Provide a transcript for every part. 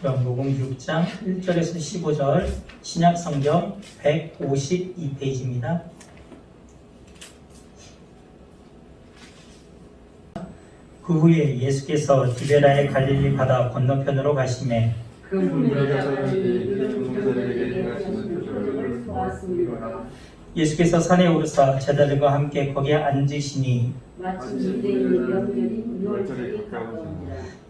요한복음 6장 1절에서 15절 신약성경 152페이지입니다. 그 후에 예수께서 디베라의 갈릴리 바다 건너편으로 가시매 그 문제가 종들에게 행하시는 표적을 보았습니다. 예수께서 산에 오르사 제자들과 함께 거기에 앉으시니 마침 유대인의 명절인 유월절이 가까웠습니다.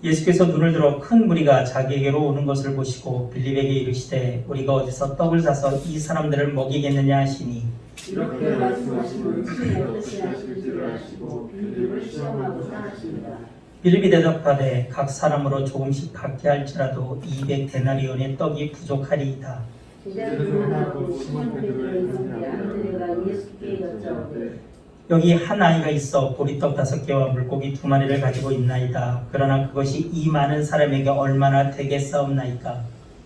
예수께서 눈을 들어 큰 무리가 자기에게로 오는 것을 보시고 빌립에게 이르시되 우리가 어디서 떡을 사서 이 사람들을 먹이겠느냐 하시니 이렇게 말씀하시면 주의 어떻게 하실지를 아시고 빌립을 시험하고자 하십니다. 빌립이 대답하되 각 사람으로 조금씩 갖게 할지라도 200데나리온의 떡이 부족하리이다. 제자들은 하고 시몬 베드로의 형제 안드레가 예수께 여짜오되 여기 한 아이가 있어 보리떡 5개와 물고기 2마리를 가지고 있나이다. 그러나 그것이 이 많은 사람에게 얼마나 되겠사옵나이까.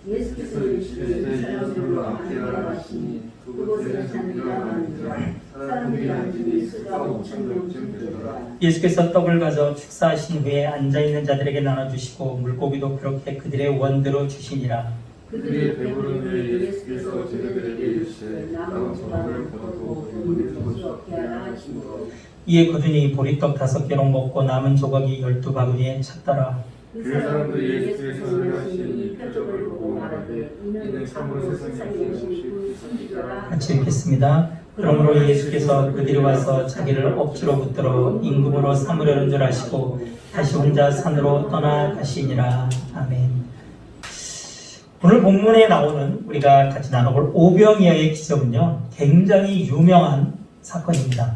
예수께서 이르시되 사람들로 함께 하라 하시니 그곳에 잔디가 많으니라. 사람들이 앉으니 수가 5,000명쯤 되더라. 예수께서 떡을 가져 축사하신 후에 앉아있는 자들에게 나눠주시고 물고기도 그렇게 그들의 원대로 주시니라. 그들이 배부른 후에 예수께서 제자들에게 이르시되 남은 조각을 걷고 그물을 수 없게 하라 하시므로 이에 그들이 보리떡 5개로 먹고 남은 조각이 12바구니에 찼더라. 그 사람들이 예수께서 행하신 이 표적을 보고 말하되 이는 참으로 세상에 오신 그 선지자라. 같이 읽겠습니다. 그러므로 예수께서 그들이 와서 자기를 억지로 붙들어 임금으로 삼으려는 줄 아시고 다시 혼자 산으로 떠나가시니라. 아멘. 오늘 본문에 나오는 우리가 같이 나눠볼 오병이어의 기적은요, 굉장히 유명한 사건입니다.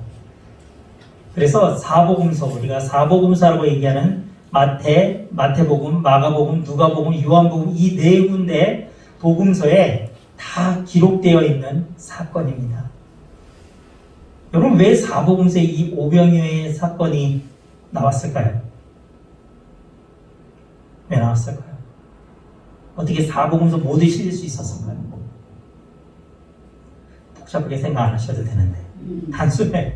그래서 사복음서, 우리가 사복음서라고 얘기하는 마태복음, 마가복음, 누가복음, 요한복음 이 네 군데 복음서에 다 기록되어 있는 사건입니다. 여러분, 왜 사복음서에 이 오병이어의 사건이 나왔을까요? 왜 나왔을까요? 어떻게 사복음서 모두 실릴 수 있었을까요? 복잡하게 생각 안 하셔도 되는데 단순해.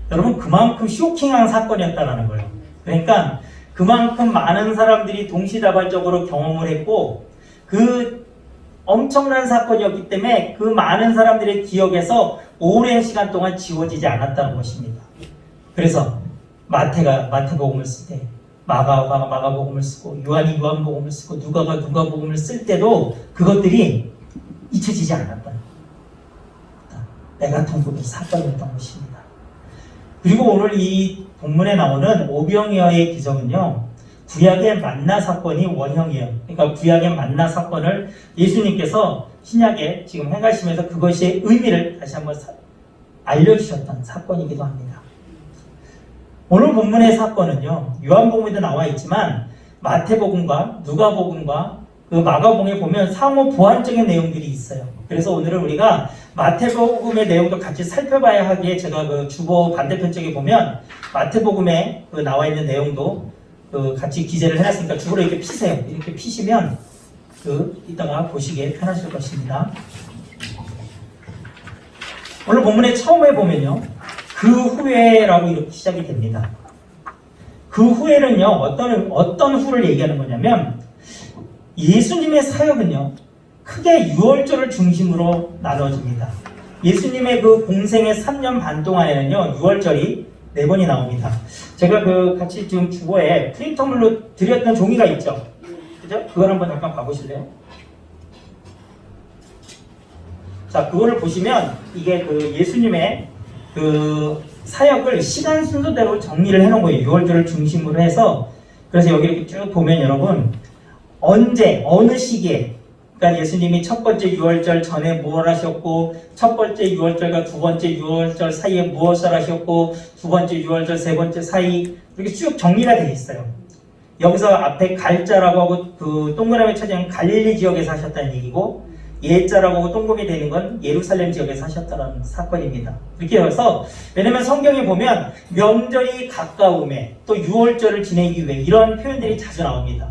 여러분, 그만큼 쇼킹한 사건이었다는 거예요. 그러니까 그만큼 많은 사람들이 동시다발적으로 경험을 했고 그 엄청난 사건이었기 때문에 그 많은 사람들의 기억에서 오랜 시간 동안 지워지지 않았다는 것입니다. 그래서 마태복음을 쓸 때, 마가가 마가복음을 쓰고 요한이 요한복음을 쓰고 누가가 누가복음을 쓸 때도 그것들이 잊혀지지 않았다. 메가톤급의 사건이었던 것입니다. 그리고 오늘 이 본문에 나오는 오병이어의 기적은요, 구약의 만나 사건이 원형이에요. 그러니까 구약의 만나 사건을 예수님께서 신약에 지금 행하시면서 그것의 의미를 다시 한번 알려주셨던 사건이기도 합니다. 오늘 본문의 사건은요, 요한복음에도 나와 있지만 마태복음과 누가복음과 그 마가복음에 보면 상호 보완적인 내용들이 있어요. 그래서 오늘은 우리가 마태복음의 내용도 같이 살펴봐야 하기에 제가 그 주보 반대편 쪽에 보면 마태복음에 그 나와 있는 내용도 그 같이 기재를 해놨으니까 주보를 이렇게 피세요. 이렇게 피시면 이따가 보시기에 편하실 것입니다. 오늘 본문의 처음에 보면요, 그 후에라고 이렇게 시작이 됩니다. 그 후에는요, 어떤 후를 얘기하는 거냐면, 예수님의 사역은요, 크게 유월절을 중심으로 나눠집니다. 예수님의 그 공생의 3년 반 동안에는요, 유월절이 4번이 나옵니다. 제가 같이 지금 주보에 프린터물로 드렸던 종이가 있죠? 그죠? 그걸 한번 잠깐 봐보실래요? 자, 그거를 보시면, 이게 예수님의 사역을 시간 순서대로 정리를 해놓은 거예요. 6월절을 중심으로 해서. 그래서 여기 이렇게 쭉 보면 여러분, 언제, 어느 시기에, 그러니까 예수님이 첫 번째 6월절 전에 무엇을 하셨고, 첫 번째 6월절과 두 번째 6월절 사이에 무엇을 하셨고, 두 번째 6월절, 세 번째 사이, 이렇게 쭉 정리가 되어 있어요. 여기서 앞에 갈자라고 하고 동그라미 쳐진 갈릴리 지역에서 하셨다는 얘기고, 예자라고 하고 동금이 되는 건 예루살렘 지역에서 하셨다는 사건입니다. 이렇게 해서, 왜냐면 성경에 보면 명절이 가까움에 또 6월절을 지내기 위해 이런 표현들이 자주 나옵니다.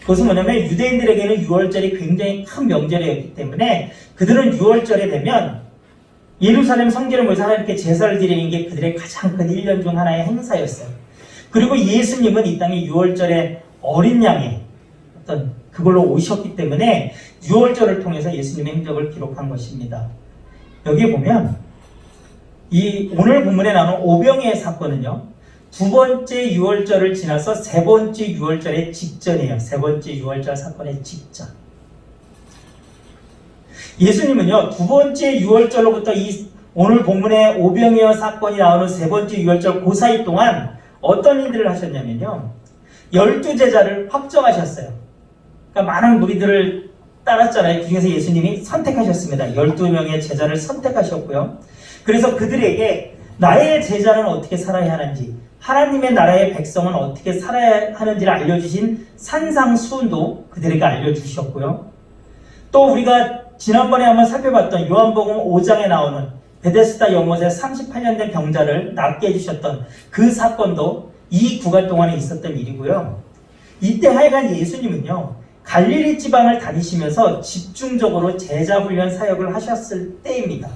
그것은 뭐냐면 유대인들에게는 6월절이 굉장히 큰 명절이었기 때문에 그들은 6월절에 되면 예루살렘 성전을 모여서 이렇게 제사를 드리는 게 그들의 가장 큰 1년 중 하나의 행사였어요. 그리고 예수님은 이 땅에 6월절에 어린 양의 어떤 그걸로 오셨기 때문에 유월절을 통해서 예수님의 행적을 기록한 것입니다. 여기에 보면 이 오늘 본문에 나오는 오병이의 사건은요, 두 번째 유월절을 지나서 세 번째 유월절의 직전이에요. 세 번째 유월절 사건의 직전. 예수님은요, 두 번째 유월절로부터 이 오늘 본문에 오병이어 사건이 나오는 세 번째 유월절 그 사이 동안 어떤 일들을 하셨냐면요, 12제자를 확정하셨어요. 그러니까 많은 무리들을 따랐잖아요. 그 중에서 예수님이 선택하셨습니다. 12명의 제자를 선택하셨고요. 그래서 그들에게 나의 제자는 어떻게 살아야 하는지, 하나님의 나라의 백성은 어떻게 살아야 하는지를 알려주신 산상수훈도 그들에게 알려주셨고요. 또 우리가 지난번에 한번 살펴봤던 요한복음 5장에 나오는 베데스다 연못에 38년 된 병자를 낫게 해주셨던 그 사건도 이 구간 동안에 있었던 일이고요. 이때 하여간 예수님은요, 갈릴리 지방을 다니시면서 집중적으로 제자 훈련 사역을 하셨을 때입니다.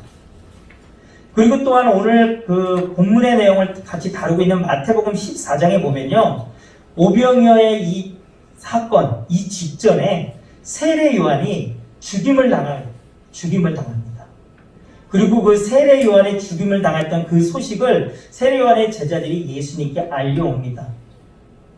그리고 또한 오늘 그 본문의 내용을 같이 다루고 있는 마태복음 14장에 보면요, 오병이어의 이 사건, 이 직전에 세례 요한이 죽임을 당합니다. 그리고 그 세례 요한의 죽임을 당했던 그 소식을 세례 요한의 제자들이 예수님께 알려옵니다.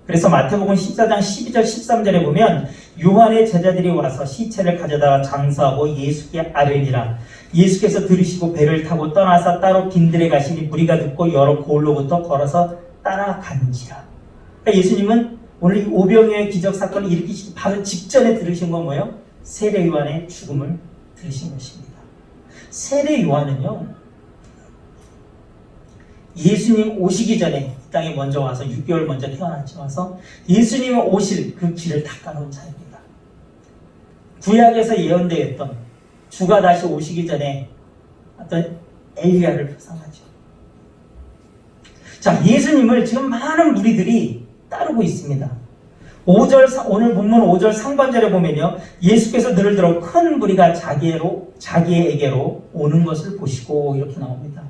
그래서 마태복음 14장 12절 13절에 보면 요한의 제자들이 와서 시체를 가져다가 장사하고 예수께 아뢰니라. 예수께서 들으시고 배를 타고 떠나서 따로 빈들에 가시니 무리가 듣고 여러 고을로부터 걸어서 따라간지라. 그러니까 예수님은 오늘 오병이어의 기적사건을 일으키시기 바로 직전에 들으신 건 뭐예요? 세례 요한의 죽음을 들으신 것입니다. 세례 요한은요, 예수님 오시기 전에 이 땅에 먼저 와서 6개월 먼저 태어나지 와서 예수님이 오실 그 길을 닦아놓은 자입니다. 구약에서 예언되었던 주가 다시 오시기 전에 어떤 엘리야를 표상하죠. 자, 예수님을 지금 많은 무리들이 따르고 있습니다. 오늘 본문 5절 상반절에 보면요, 예수께서 늘을 들어 큰 무리가 자기에게로 오는 것을 보시고 이렇게 나옵니다.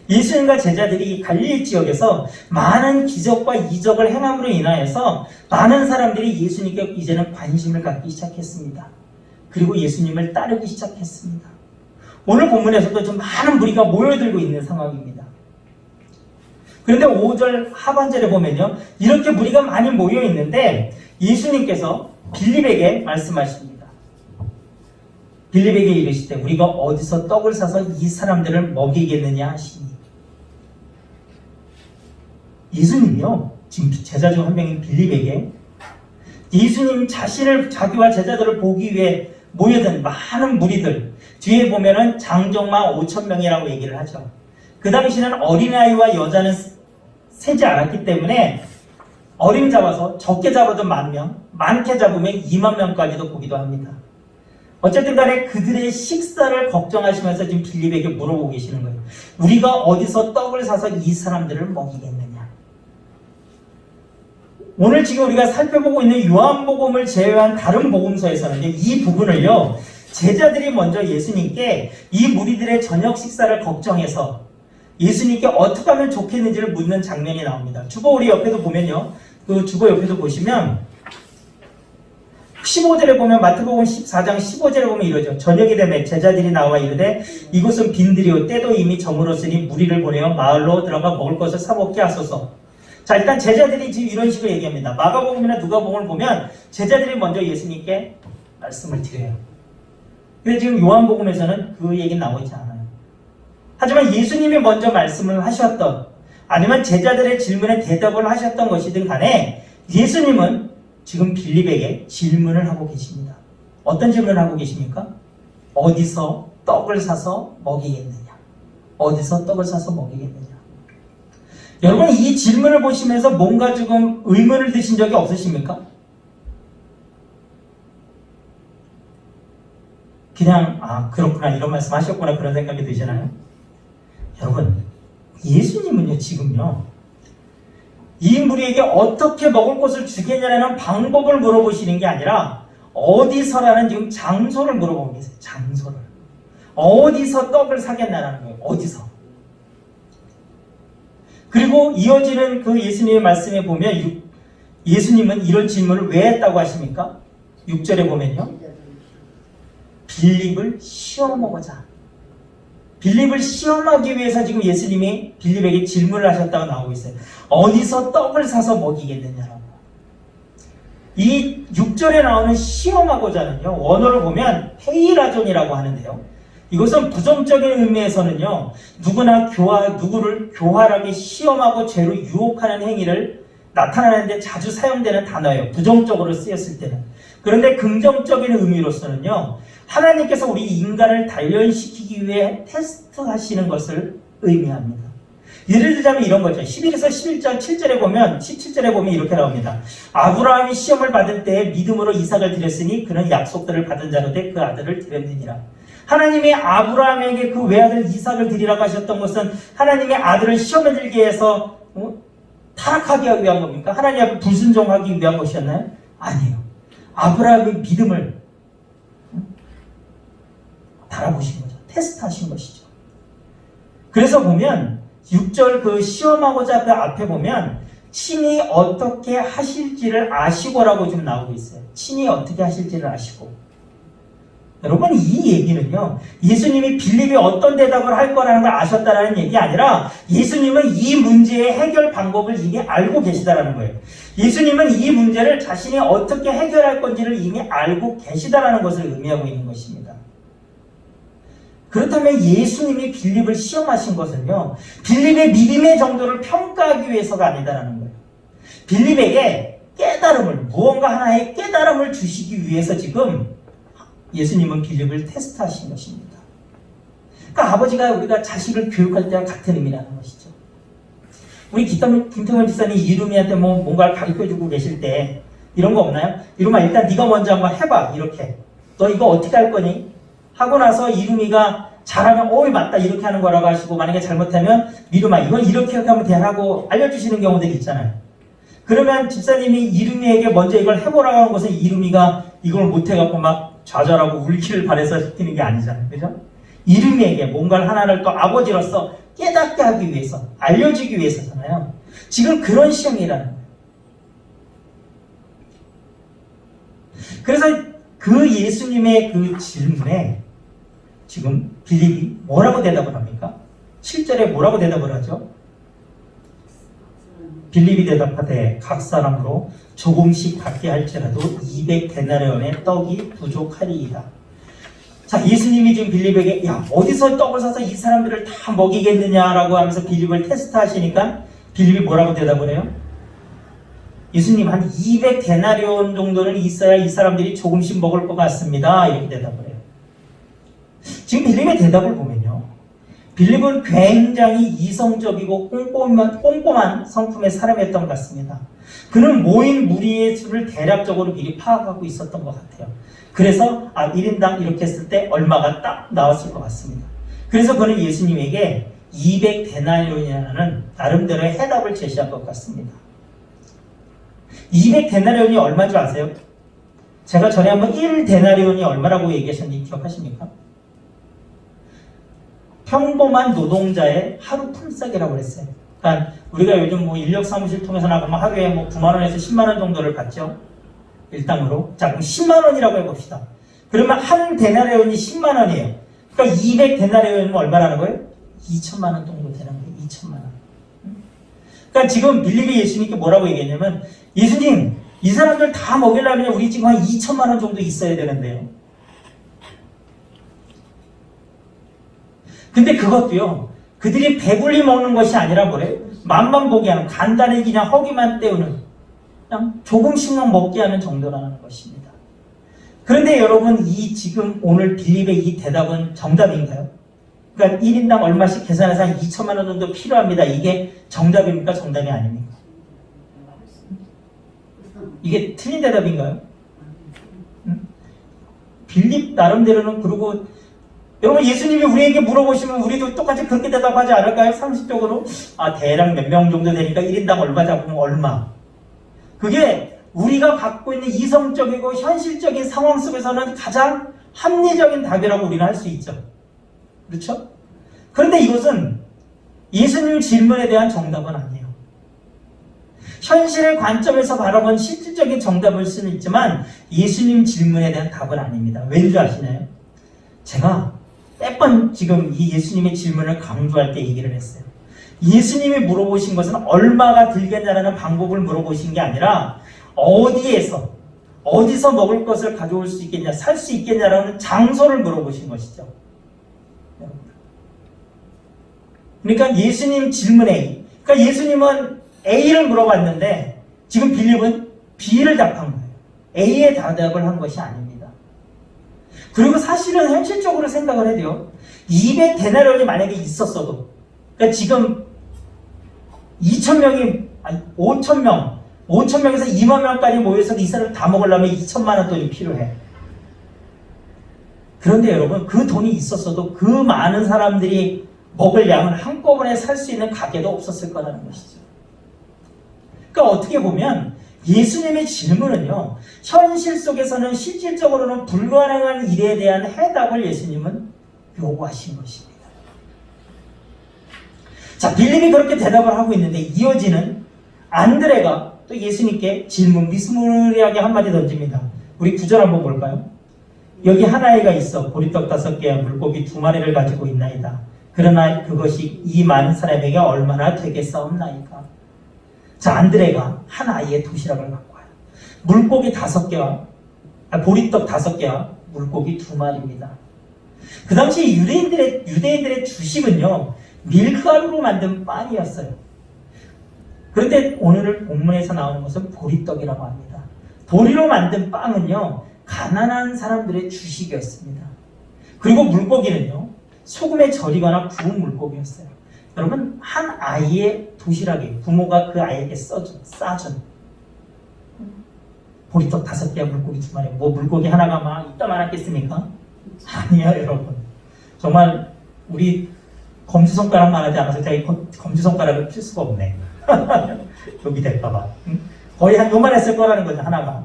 예수님과 제자들이 갈릴리 지역에서 많은 기적과 이적을 행함으로 인하여서 많은 사람들이 예수님께 이제는 관심을 갖기 시작했습니다. 그리고 예수님을 따르기 시작했습니다. 오늘 본문에서도 좀 많은 무리가 모여들고 있는 상황입니다. 그런데 5절 하반절에 보면요, 이렇게 무리가 많이 모여 있는데 예수님께서 빌립에게 말씀하십니다. 빌립에게 이르시되 우리가 어디서 떡을 사서 이 사람들을 먹이겠느냐 하시니. 예수님이요, 지금 제자 중 한 명인 빌립에게 예수님 자신을, 자기와 제자들을 보기 위해 모여든 많은 무리들, 뒤에 보면은 장정마 5,000명이라고 얘기를 하죠. 그 당시는 어린아이와 여자는 세지 않았기 때문에 어림 잡아서 적게 잡아도 10,000명, 많게 잡으면 20,000명까지도 보기도 합니다. 어쨌든 간에 그들의 식사를 걱정하시면서 지금 빌립에게 물어보고 계시는 거예요. 우리가 어디서 떡을 사서 이 사람들을 먹이겠느냐. 오늘 지금 우리가 살펴보고 있는 요한복음을 제외한 다른 복음서에서는 이 부분을요, 제자들이 먼저 예수님께 이 무리들의 저녁 식사를 걱정해서 예수님께 어떻게 하면 좋겠는지를 묻는 장면이 나옵니다. 주보 우리 옆에도 보면요, 그 주보 옆에도 보시면 15절에 보면 마태복음 14장 15절에 보면 이러죠. 저녁이 되매 제자들이 나와 이르되 이곳은 빈들이요 때도 이미 저물었으니 무리를 보내어 마을로 들어가 먹을 것을 사 먹게 하소서. 자, 일단 제자들이 지금 이런 식으로 얘기합니다. 마가복음이나 누가복음을 보면 제자들이 먼저 예수님께 말씀을 드려요. 근데 지금 요한복음에서는 그 얘기는 나오지 않아요. 하지만 예수님이 먼저 말씀을 하셨던, 아니면 제자들의 질문에 대답을 하셨던 것이든 간에 예수님은 지금 빌립에게 질문을 하고 계십니다. 어떤 질문을 하고 계십니까? 어디서 떡을 사서 먹이겠느냐? 어디서 떡을 사서 먹이겠느냐? 여러분, 이 질문을 보시면서 뭔가 조금 의문을 드신 적이 없으십니까? 그냥 그렇구나, 이런 말씀 하셨구나, 그런 생각이 드시나요? 여러분, 예수님은요, 지금요, 이 무리에게 어떻게 먹을 것을 주겠냐는 방법을 물어보시는 게 아니라 어디서라는 지금 장소를 물어보고 계세요. 장소를. 어디서 떡을 사겠냐는 거예요. 어디서. 그리고 이어지는 그 예수님의 말씀에 보면 예수님은 이런 질문을 왜 했다고 하십니까? 6절에 보면요. 빌립을 시험하고자. 빌립을 시험하기 위해서 지금 예수님이 빌립에게 질문을 하셨다고 나오고 있어요. 어디서 떡을 사서 먹이겠느냐라고. 이 6절에 나오는 시험하고자는요. 원어를 보면 페이라존이라고 하는데요. 이것은 부정적인 의미에서는요. 누구를 교활하게 시험하고 죄로 유혹하는 행위를 나타내는데 자주 사용되는 단어예요. 부정적으로 쓰였을 때는. 그런데 긍정적인 의미로서는요. 하나님께서 우리 인간을 단련시키기 위해 테스트하시는 것을 의미합니다. 예를 들자면 이런 거죠. 11에서 11절 7절에 보면 17절에 보면 이렇게 나옵니다. 아브라함이 시험을 받을 때 믿음으로 이삭을 드렸으니 그는 약속들을 받은 자로 돼 그 아들을 드렸느니라. 하나님이 아브라함에게 그 외아들 이삭을 드리라고 하셨던 것은 하나님의 아들을 시험에 들게 해서 타락하게 하기 위한 겁니까? 하나님 앞에 불순종하기 위한 것이었나요? 아니에요. 아브라함의 믿음을 달아보신 거죠. 테스트하신 것이죠. 그래서 보면 6절 그 시험하고자 그 앞에 보면 친히 어떻게 하실지를 아시고라고 좀 나오고 있어요. 친히 어떻게 하실지를 아시고. 여러분 이 얘기는요. 예수님이 빌립이 어떤 대답을 할 거라는 걸 아셨다라는 얘기 아니라 예수님은 이 문제의 해결 방법을 이미 알고 계시다라는 거예요. 예수님은 이 문제를 자신이 어떻게 해결할 건지를 이미 알고 계시다라는 것을 의미하고 있는 것입니다. 그렇다면 예수님이 빌립을 시험하신 것은요. 빌립의 믿음의 정도를 평가하기 위해서가 아니다라는 거예요. 빌립에게 깨달음을, 무언가 하나의 깨달음을 주시기 위해서 지금 예수님은 빌립을 테스트하신 것입니다. 그러니까 아버지가 우리가 자식을 교육할 때와 같은 의미라는 것이죠. 우리 김태원 집사님 이름이한테 뭔가를 가르쳐주고 계실 때 이런 거 없나요? 이름아 일단 네가 먼저 한번 해봐 이렇게. 너 이거 어떻게 할 거니? 하고 나서 이름이가 잘하면 오이 맞다 이렇게 하는 거라고 하시고 만약에 잘못하면 이름아 이건 이렇게 하면 돼 하고 알려주시는 경우들이 있잖아요. 그러면 집사님이 이름이에게 먼저 이걸 해보라고 하는 것은 이름이가 이걸 못해갖고 막 좌절하고 울기를 바라서 시키는 게 아니잖아요. 그죠? 이름에게 뭔가를 하나를 또 아버지로서 깨닫게 하기 위해서, 알려주기 위해서잖아요. 지금 그런 시험이라는 거예요. 그래서 그 예수님의 그 질문에 지금 빌립이 뭐라고 대답을 합니까? 7절에 뭐라고 대답을 하죠? 빌립이 대답하되 각 사람으로 조금씩 갖게 할지라도 200데나리온의 떡이 부족하리이다. 자, 예수님이 지금 빌립에게 야 어디서 떡을 사서 이 사람들을 다 먹이겠느냐라고 하면서 빌립을 테스트하시니까 빌립이 뭐라고 대답을 해요? 예수님 한 200데나리온 정도는 있어야 이 사람들이 조금씩 먹을 것 같습니다. 이렇게 대답을 해요. 지금 빌립의 대답을 보면요. 빌립은 굉장히 이성적이고 꼼꼼한 성품의 사람이었던 것 같습니다. 그는 모인 무리의 수를 대략적으로 미리 파악하고 있었던 것 같아요. 그래서 1인당 이렇게 했을 때 얼마가 딱 나왔을 것 같습니다. 그래서 그는 예수님에게 200데나리온이라는 나름대로의 해답을 제시한 것 같습니다. 200데나리온이 얼마인 줄 아세요? 제가 전에 한번 1데나리온이 얼마라고 얘기하셨는지 기억하십니까? 평범한 노동자의 하루 품삯이라고 그랬어요. 그러니까 우리가 요즘 인력 사무실 통해서 나가면 하루에 9만 원에서 10만 원 정도를 받죠. 일당으로. 자, 그럼 10만 원이라고 해봅시다. 그러면 한 데나리온이 10만 원이에요. 그러니까 200데나리온이면 얼마라는 거예요? 2천만 원 정도 되는 거예요. 2천만 원. 그러니까 지금 빌립이 예수님께 뭐라고 얘기했냐면 예수님, 이 사람들 다 먹이려면 우리 지금 한 2천만 원 정도 있어야 되는데요. 근데 그것도요, 그들이 배불리 먹는 것이 아니라 뭐래요? 맛만 보게 하는, 간단히 그냥 허기만 때우는, 그냥 조금씩만 먹게 하는 정도라는 것입니다. 그런데 여러분, 지금 오늘 빌립의 이 대답은 정답인가요? 그러니까 1인당 얼마씩 계산해서 한 2천만 원 정도 필요합니다. 이게 정답입니까? 정답이 아닙니까? 이게 틀린 대답인가요? 빌립 나름대로는 그러고 여러분 예수님이 우리에게 물어보시면 우리도 똑같이 그렇게 대답하지 않을까요? 상식적으로 대략 몇 명 정도 되니까 1인당 얼마 잡으면 얼마. 그게 우리가 갖고 있는 이성적이고 현실적인 상황 속에서는 가장 합리적인 답이라고 우리는 할 수 있죠. 그렇죠? 그런데 이것은 예수님 질문에 대한 정답은 아니에요. 현실의 관점에서 바라본 실질적인 정답일 수는 있지만 예수님 질문에 대한 답은 아닙니다. 왠지 아시나요? 제가 몇 번 지금 이 예수님의 질문을 강조할 때 얘기를 했어요. 예수님이 물어보신 것은 얼마가 들겠냐라는 방법을 물어보신 게 아니라 어디서 먹을 것을 가져올 수 있겠냐, 살 수 있겠냐라는 장소를 물어보신 것이죠. 그러니까 예수님 질문에, 그러니까 예수님은 A를 물어봤는데 지금 빌립은 B를 답한 거예요. A의 대답을 한 것이 아닙니다. 그리고 사실은 현실적으로 생각을 해도요, 200데나리온이 만약에 있었어도, 그러니까 지금 5,000명에서 2만 명까지 모여서 이 사람을 다 먹으려면 2천만 원 돈이 필요해. 그런데 여러분, 그 돈이 있었어도 그 많은 사람들이 먹을 양을 한꺼번에 살 수 있는 가게도 없었을 거라는 것이죠. 그러니까 어떻게 보면 예수님의 질문은요, 현실 속에서는 실질적으로는 불가능한 일에 대한 해답을 예수님은 요구하신 것입니다. 자, 빌립이 그렇게 대답을 하고 있는데 이어지는 안드레가 또 예수님께 미스무리하게 한마디 던집니다. 우리 9절 한번 볼까요? 여기 한 아이가 있어 보리떡 5개와 물고기 2마리를 가지고 있나이다. 그러나 그것이 이 많은 사람에게 얼마나 되겠사옵나이까. 자, 안드레가 한 아이의 도시락을 갖고 와요. 물고기 5개와 보리떡 5개와 물고기 2마리입니다. 그 당시 유대인들의 주식은요, 밀가루로 만든 빵이었어요. 그런데 오늘 본문에서 나오는 것은 보리떡이라고 합니다. 보리로 만든 빵은요, 가난한 사람들의 주식이었습니다. 그리고 물고기는요, 소금에 절이거나 구운 물고기였어요. 여러분, 한 아이의 도시락에 부모가 그 아이에게 싸준 보리떡 5개와 물고기 2마리. 뭐 물고기 하나가 막 이따 많았겠습니까? 아니야, 여러분. 정말 우리 검지손가락만 하지 않아서 제가 검지손가락을 필 수가 없네. 여기 될까봐. 거의 한 요만 했을 거라는 거죠, 하나가.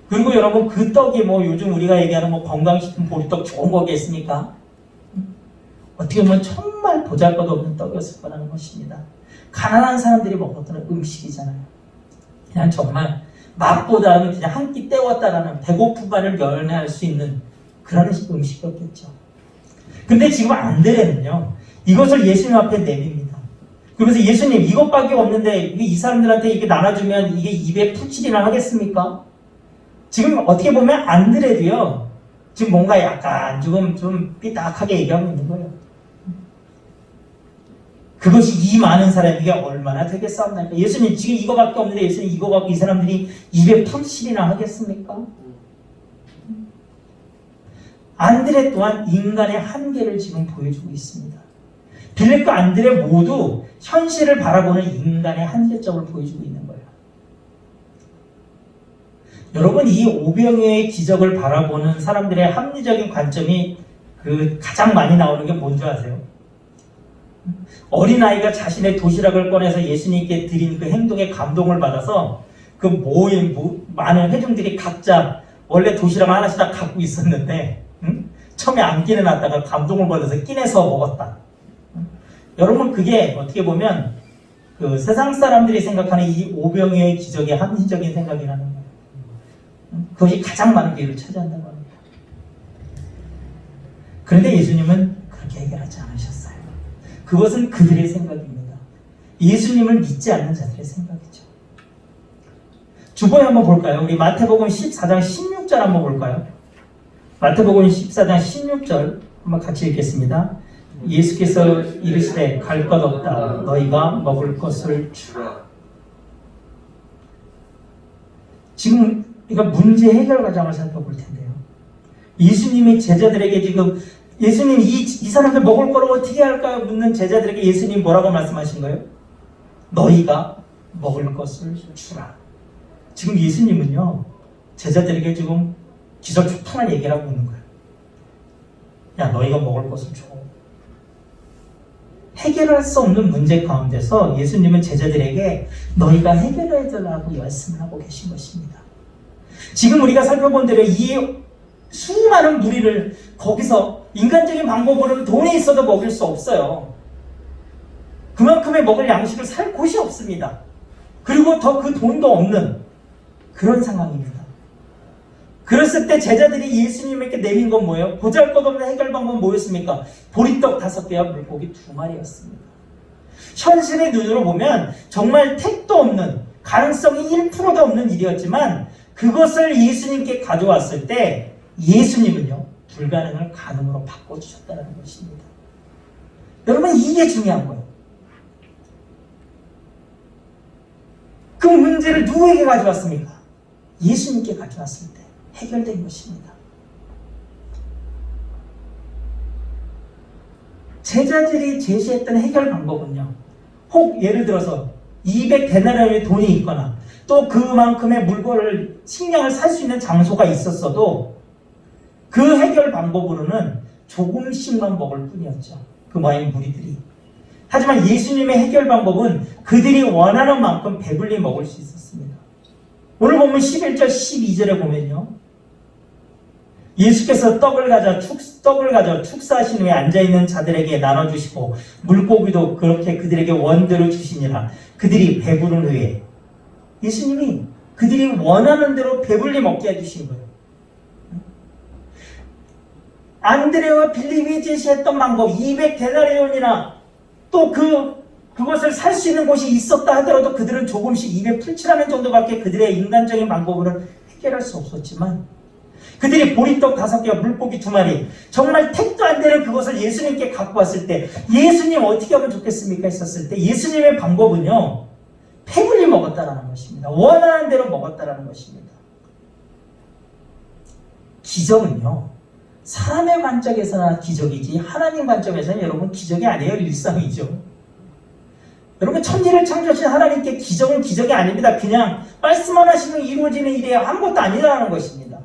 그리고 여러분, 그 떡이 뭐 요즘 우리가 얘기하는 뭐 건강식품 보리떡 좋은 거겠습니까? 어떻게 보면 정말 보잘것없는 떡이었을 거라는 것입니다. 가난한 사람들이 먹었던 음식이잖아요. 그냥 정말 맛보다는 그냥 한 끼 때웠다라는 배고픔만을 면할 수 있는 그런 음식이었겠죠. 근데 지금 안드레는요, 이것을 예수님 앞에 내밉니다. 그러면서 예수님, 이것밖에 없는데 이 사람들한테 이게 나눠주면 이게 입에 풀칠이나 하겠습니까? 지금 어떻게 보면 안드레도요, 지금 뭔가 약간 좀 삐딱하게 얘기하고 있는 거예요. 그것이 이 많은 사람에게 얼마나 되겠사옵나이까? 예수님, 지금 이거밖에 없는데 예수님 이거 갖고 이 사람들이 입에 풀칠이나 하겠습니까? 안드레 또한 인간의 한계를 지금 보여주고 있습니다. 빌립과 안드레 모두 현실을 바라보는 인간의 한계점을 보여주고 있는 거예요. 여러분, 이 오병이어의 기적을 바라보는 사람들의 합리적인 관점이 가장 많이 나오는 게 뭔지 아세요? 어린아이가 자신의 도시락을 꺼내서 예수님께 드린 그 행동에 감동을 받아서 그 많은 회중들이 각자 원래 도시락 하나씩 다 갖고 있었는데 처음에 안 끼내놨다가 감동을 받아서 끼내서 먹었다. 여러분, 그게 어떻게 보면 그 세상 사람들이 생각하는 이 오병이어의 기적의 합리적인 생각이라는 거예요. 그것이 가장 많은 비율을 차지한다고 합니다. 그런데 예수님은 그렇게 해결하지 않으셨어요. 그것은 그들의 생각입니다. 예수님을 믿지 않는 자들의 생각이죠. 주보에 한번 볼까요? 우리 마태복음 14장 16절 한번 볼까요? 마태복음 14장 16절 한번 같이 읽겠습니다. 예수께서 이르시되 갈 것 없다. 너희가 먹을 것을 주라. 지금 그러니까 문제 해결 과정을 살펴볼 텐데요. 예수님이 제자들에게 지금 예수님 이 사람들 먹을 거를 어떻게 할까요? 묻는 제자들에게 예수님 뭐라고 말씀하신 거예요? 너희가 먹을 것을 주라. 지금 예수님은요, 제자들에게 지금 기절초풍한 얘기를 하고 있는 거예요. 야, 너희가 먹을 것을 줘. 해결할 수 없는 문제 가운데서 예수님은 제자들에게 너희가 해결해 달라고 말씀을 하고 계신 것입니다. 지금 우리가 살펴본 대로 이 수많은 무리를 거기서 인간적인 방법으로는 돈이 있어도 먹일 수 없어요. 그만큼의 먹을 양식을 살 곳이 없습니다. 그리고 더 그 돈도 없는 그런 상황입니다. 그랬을 때 제자들이 예수님에게 내민 건 뭐예요? 보잘것없는 해결 방법은 뭐였습니까? 보리떡 5개와 물고기 2마리였습니다. 현실의 눈으로 보면 정말 택도 없는, 가능성이 1%도 없는 일이었지만 그것을 예수님께 가져왔을 때 예수님은요, 불가능을 가능으로 바꿔주셨다는 것입니다. 여러분, 이게 중요한 거예요. 그 문제를 누구에게 가져왔습니까? 예수님께 가져왔을 때 해결된 것입니다. 제자들이 제시했던 해결 방법은요, 혹 예를 들어서 200데나리온의 돈이 있거나 또 그만큼의 물건을, 식량을 살 수 있는 장소가 있었어도 그 해결 방법으로는 조금씩만 먹을 뿐이었죠. 그 모인 무리들이. 하지만 예수님의 해결 방법은 그들이 원하는 만큼 배불리 먹을 수 있었습니다. 오늘 보면 11절 12절에 보면요, 예수께서 떡을 가져 축사하신 후에 앉아있는 자들에게 나눠주시고 물고기도 그렇게 그들에게 원대로 주시니라. 그들이 배부른 후에 예수님이 그들이 원하는 대로 배불리 먹게 해주신 거예요. 안드레와 빌립이 제시했던 방법, 200데나리온이나 또 그것을 살 수 있는 곳이 있었다 하더라도 그들은 조금씩 200풀칠하는 정도밖에 그들의 인간적인 방법으로는 해결할 수 없었지만, 그들이 보리떡 5개와 물고기 2마리, 정말 택도 안 되는 그것을 예수님께 갖고 왔을 때 예수님 어떻게 하면 좋겠습니까 했었을 때 예수님의 방법은요, 배불리 먹었다라는 것입니다. 원하는 대로 먹었다라는 것입니다. 기적은요, 사람의 관점에서나 기적이지 하나님 관점에서는 여러분 기적이 아니에요. 일상이죠. 여러분, 천지를 창조하신 하나님께 기적은 기적이 아닙니다. 그냥 말씀만 하시면 이루어지는 일이에요. 아무것도 아니라는 것입니다.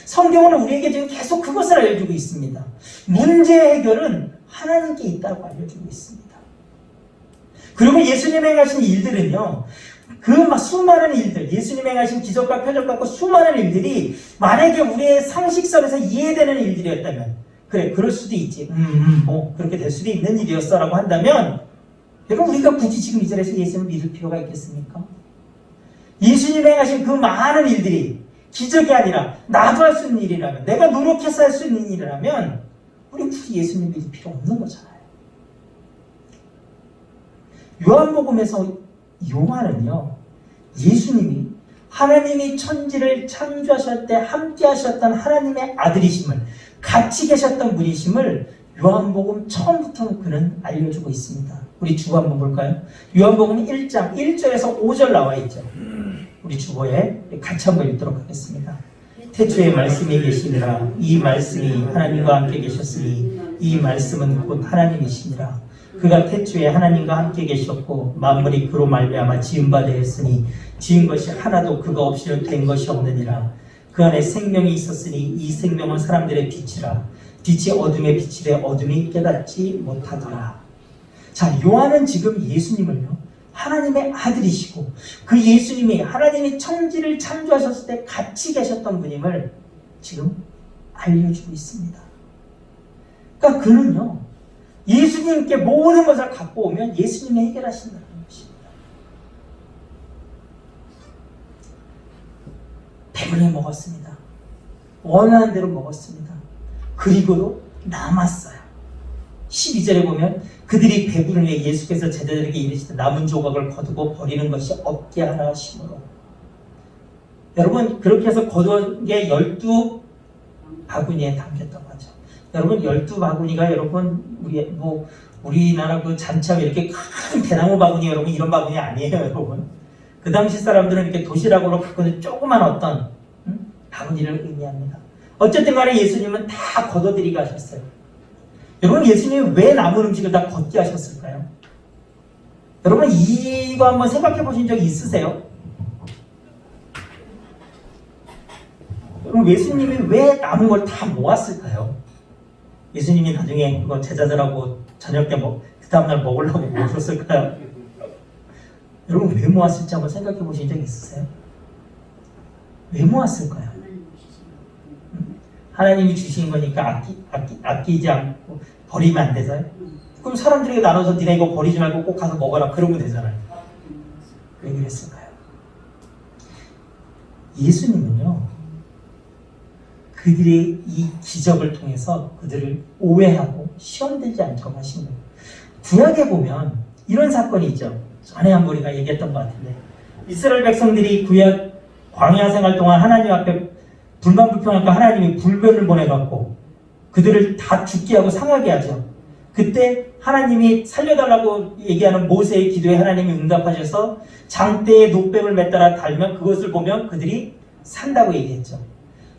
성경은 우리에게 지금 계속 그것을 알려주고 있습니다. 문제 해결은 하나님께 있다고 알려주고 있습니다. 그리고 예수님이 행하신 일들은요, 그 수많은 일들, 예수님이 행하신 기적과 표적 같고 수많은 일들이 만약에 우리의 상식선에서 이해되는 일들이었다면, 그래, 그럴 수도 있지, 뭐 그렇게 될 수도 있는 일이었어 라고 한다면, 여러분, 우리가 굳이 지금 이 자리에서 예수님을 믿을 필요가 있겠습니까? 예수님이 행하신 그 많은 일들이 기적이 아니라 나도 할 수 있는 일이라면, 내가 노력해서 할 수 있는 일이라면 우리 굳이 예수님 믿을 필요 없는 거잖아요. 요한복음에서 요한은요, 예수님이 하나님이 천지를 창조하실 때 함께 하셨던 하나님의 아들이심을, 같이 계셨던 분이심을 요한복음 처음부터 그는 알려주고 있습니다. 우리 주보 한번 볼까요? 요한복음 1장 1절에서 5절 나와 있죠. 우리 주보에 같이 한번 읽도록 하겠습니다. 태초에 말씀이 계시니라. 이 말씀이 하나님과 함께 계셨으니 이 말씀은 곧 하나님이시니라. 그가 태초에 하나님과 함께 계셨고 만물이 그로 말미암아 지은 바 되었으니 지은 것이 하나도 그가 없이는 된 것이 없느니라. 그 안에 생명이 있었으니 이 생명은 사람들의 빛이라. 빛이 어둠에 비치되 어둠이 깨닫지 못하더라. 자, 요한은 지금 예수님을요, 하나님의 아들이시고 그 예수님이 하나님이 천지를 창조하셨을 때 같이 계셨던 분임을 지금 알려주고 있습니다. 그러니까 그는요, 예수님께 모든 것을 갖고 오면 예수님이 해결하신다는 것입니다. 배불리 먹었습니다. 원하는 대로 먹었습니다. 그리고도 남았어요. 12절에 보면 그들이 배부른 후에 예수께서 제자들에게 이르시되 남은 조각을 거두고 버리는 것이 없게 하라 하시므로. 여러분, 그렇게 해서 거두은 게 12바구니에 담겼다고 하죠. 여러분, 12바구니가 여러분 우리나라 그 잔치하면 이렇게 큰 대나무 바구니, 여러분 이런 바구니 아니에요. 여러분, 그 당시 사람들은 이렇게 도시락으로 갖고 있는 조그만 어떤 바구니를 의미합니다. 어쨌든 간에 예수님은 다 걷어들이게 하셨어요. 여러분, 예수님이 왜 남은 음식을 다 걷게 하셨을까요? 여러분, 이거 한번 생각해 보신 적 있으세요? 여러분, 예수님이 왜 남은 걸 다 모았을까요? 예수님이 나중에 그거 제자들하고 저녁 때 그 다음날 먹으려고 모셨을까요? 여러분, 왜 모았을지 한번 생각해 보신 적 있으세요? 왜 모았을까요? 하나님이 주신 거니까 아끼지 않고 버리면 안 되잖아요. 그럼 사람들에게 나눠서 니네 이거 버리지 말고 꼭 가서 먹어라, 그러면 되잖아요. 왜 그랬을까요? 예수님은요, 그들의 이 기적을 통해서 그들을 오해하고 시험되지 않도록 하신 거예요. 구약에 보면 이런 사건이 있죠. 전에 한번 우리가 얘기했던 것 같은데, 이스라엘 백성들이 구약 광야 생활 동안 하나님 앞에 불만불평하니까 하나님이 불변을 보내갖고 그들을 다 죽게 하고 상하게 하죠. 그때 하나님이 살려달라고 얘기하는 모세의 기도에 하나님이 응답하셔서 장대에 노뱀을 매달아 달면 그것을 보면 그들이 산다고 얘기했죠.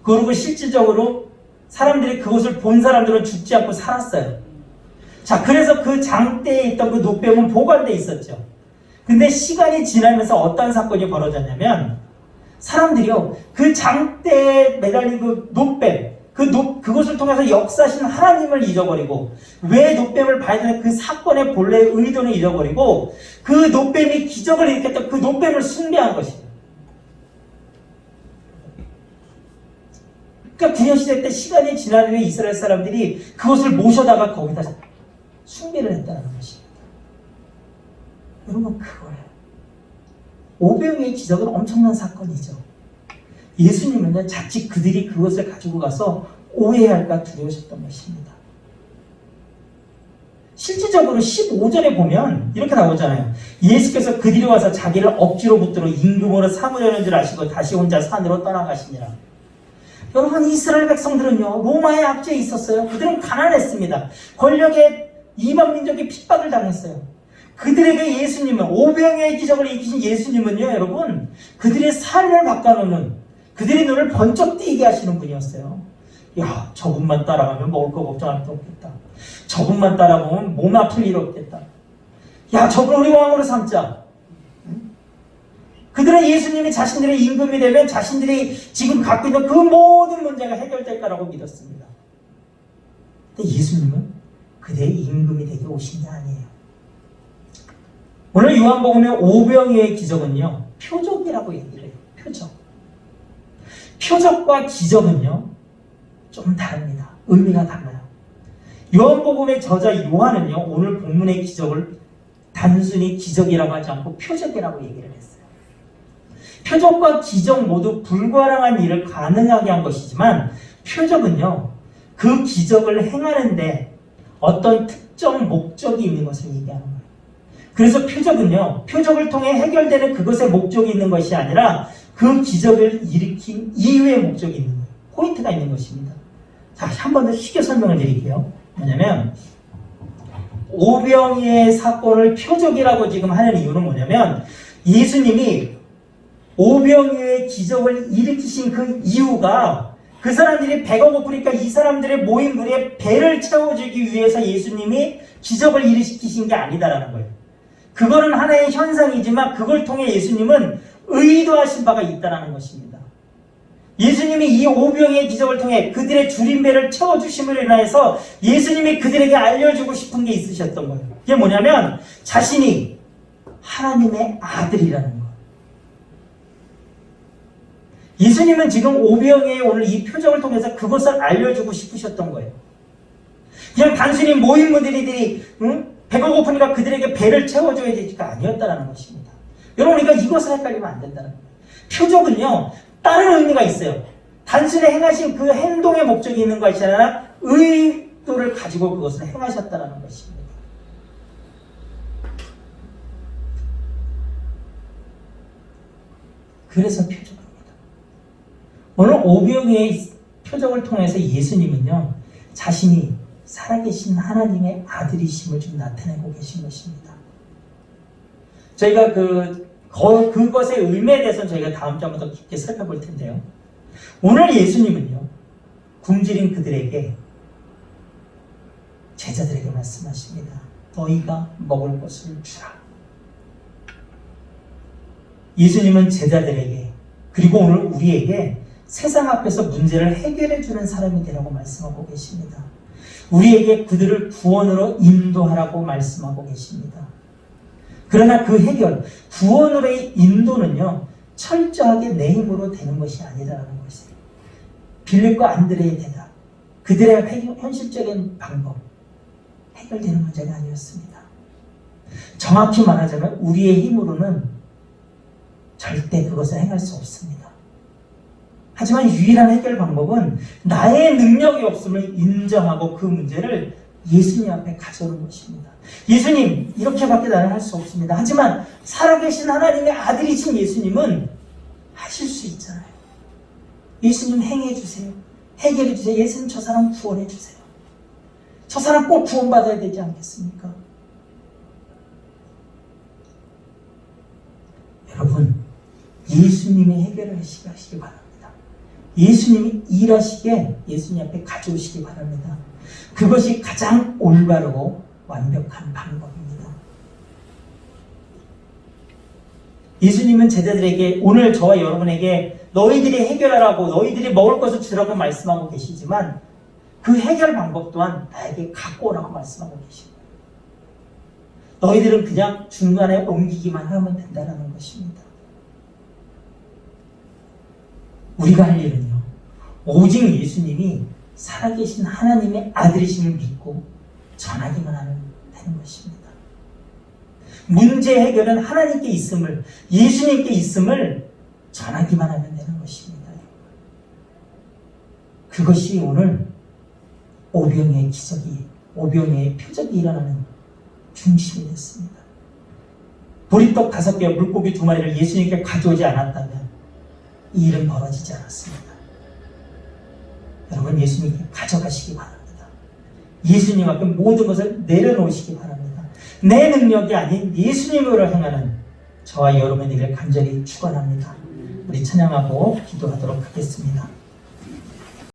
그리고 실질적으로 사람들이 그것을 본 사람들은 죽지 않고 살았어요. 자, 그래서 그 장대에 있던 그 노뱀은 보관되어 있었죠. 근데 시간이 지나면서 어떤 사건이 벌어졌냐면 사람들이요, 그 장대에 매달린 그 노뱀, 그것을 통해서 역사하신 하나님을 잊어버리고, 왜 노뱀을 봐야 되는 그 사건의 본래의 의도는 잊어버리고, 그 노뱀이 기적을 일으켰던 그 노뱀을 숭배한 것이죠. 그러니까 구약시대 때 시간이 지난 후에 이스라엘 사람들이 그것을 모셔다가 거기다 숭배를 했다는 것입니다. 여러분, 그거예요. 오병이의 기적은 엄청난 사건이죠. 예수님은요, 자칫 그들이 그것을 가지고 가서 오해할까 두려우셨던 것입니다. 실질적으로 15절에 보면 이렇게 나오잖아요. 예수께서 그들이 와서 자기를 억지로 붙들어 임금으로 삼으려는 줄 아시고 다시 혼자 산으로 떠나가시니라. 여러분, 이스라엘 백성들은요, 로마의 압제에 있었어요. 그들은 가난했습니다. 권력의 이방 민족이 핍박을 당했어요. 그들에게 예수님은, 오병이의 기적을 일으키신 예수님은요, 여러분, 그들의 삶을 바꿔놓는, 그들의 눈을 번쩍 띄게 하시는 분이었어요. 야, 저분만 따라가면 먹을 거 걱정할 게 없겠다. 저분만 따라보면 몸 아플 일 없겠다. 야, 저분 우리 왕으로 삼자. 그들은 예수님이 자신들의 임금이 되면 자신들이 지금 갖고 있는 그 모든 문제가 해결될 거라고 믿었습니다. 근데 예수님은 그들의 임금이 되게 오신 게 아니에요. 오늘 요한복음의 오병이의 기적은요, 표적이라고 얘기를 해요. 표적. 표적과 기적은요, 좀 다릅니다. 의미가 달라요. 요한복음의 저자 요한은요, 오늘 본문의 기적을 단순히 기적이라고 하지 않고 표적이라고 얘기를 했어요. 표적과 기적 모두 불가능한 일을 가능하게 한 것이지만, 표적은요, 그 기적을 행하는데 어떤 특정 목적이 있는 것을 얘기하는 거예요. 그래서 표적은요, 표적을 통해 해결되는 그것의 목적이 있는 것이 아니라 그 기적을 일으킨 이유의 목적이 있는 거예요. 포인트가 있는 것입니다. 자, 한 번 더 쉽게 설명을 드릴게요. 뭐냐면, 오병이의 사건을 표적이라고 지금 하는 이유는 뭐냐면, 예수님이 오병이의 기적을 일으키신 그 이유가 그 사람들이 배가 고프니까 이 사람들의 모인 물에 배를 채워주기 위해서 예수님이 기적을 일으키신 게 아니다라는 거예요. 그거는 하나의 현상이지만 그걸 통해 예수님은 의도하신 바가 있다는 것입니다. 예수님이 이 오병이의 기적을 통해 그들의 줄인 배를 채워주심으로 인해서 예수님이 그들에게 알려주고 싶은 게 있으셨던 거예요. 그게 뭐냐면 자신이 하나님의 아들이라는 거예요. 예수님은 지금 오병이의 오늘 이 표적을 통해서 그것을 알려주고 싶으셨던 거예요. 그냥 단순히 모인 무리들이 배가 고프니까 그들에게 배를 채워줘야 되지가 아니었다는 것입니다. 여러분, 우리가 이것을 헷갈리면 안 된다는 거예요. 표적은요, 다른 의미가 있어요. 단순히 행하신 그 행동의 목적이 있는 것이 아니라 의도를 가지고 그것을 행하셨다는 것입니다. 그래서 표적입니다. 오늘 오병이의 표적을 통해서 예수님은요, 자신이 살아계신 하나님의 아들이심을 좀 나타내고 계신 것입니다. 저희가 그것의 의미에 대해서는 저희가 다음 주 한번 더 깊게 살펴볼 텐데요. 오늘 예수님은요, 굶주린 그들에게, 제자들에게 말씀하십니다. 너희가 먹을 것을 주라. 예수님은 제자들에게, 그리고 오늘 우리에게 세상 앞에서 문제를 해결해 주는 사람이 되라고 말씀하고 계십니다. 우리에게 그들을 구원으로 인도하라고 말씀하고 계십니다. 그러나 그 해결, 구원으로의 인도는요, 철저하게 내 힘으로 되는 것이 아니라는 것이에요. 빌립과 안드레의 대답, 그들의 현실적인 방법, 해결되는 문제가 아니었습니다. 정확히 말하자면 우리의 힘으로는 절대 그것을 행할 수 없습니다. 하지만 유일한 해결 방법은 나의 능력이 없음을 인정하고 그 문제를 예수님 앞에 가져오는 것입니다. 예수님, 이렇게밖에 나는 할 수 없습니다. 하지만 살아계신 하나님의 아들이신 예수님은 하실 수 있잖아요. 예수님 행해 주세요. 해결해 주세요. 예수님 저 사람 구원해 주세요. 저 사람 꼭 구원받아야 되지 않겠습니까? 여러분, 예수님이 해결을 하시기 바랍니다. 예수님이 일하시게 예수님 앞에 가져오시기 바랍니다. 그것이 가장 올바르고 완벽한 방법입니다. 예수님은 제자들에게 오늘 저와 여러분에게 너희들이 해결하라고 너희들이 먹을 것을 주라고 말씀하고 계시지만 그 해결 방법 또한 나에게 갖고 오라고 말씀하고 계십니다. 너희들은 그냥 중간에 옮기기만 하면 된다는 것입니다. 우리가 할 일은요, 오직 예수님이 살아계신 하나님의 아들이심을 믿고 전하기만 하면 되는 것입니다. 문제 해결은 하나님께 있음을, 예수님께 있음을 전하기만 하면 되는 것입니다. 그것이 오늘 오병이의 기적이, 오병이의 표적이 일어나는 중심이 됐습니다. 보리떡 5개와 물고기 2마리를 예수님께 가져오지 않았다면 이 일은 벌어지지 않았습니다. 여러분, 예수님께 가져가시기 바랍니다. 예수님 앞에 모든 것을 내려놓으시기 바랍니다. 내 능력이 아닌 예수님으로 행하는 저와 여러분에게 간절히 축원합니다. 우리 찬양하고 기도하도록 하겠습니다.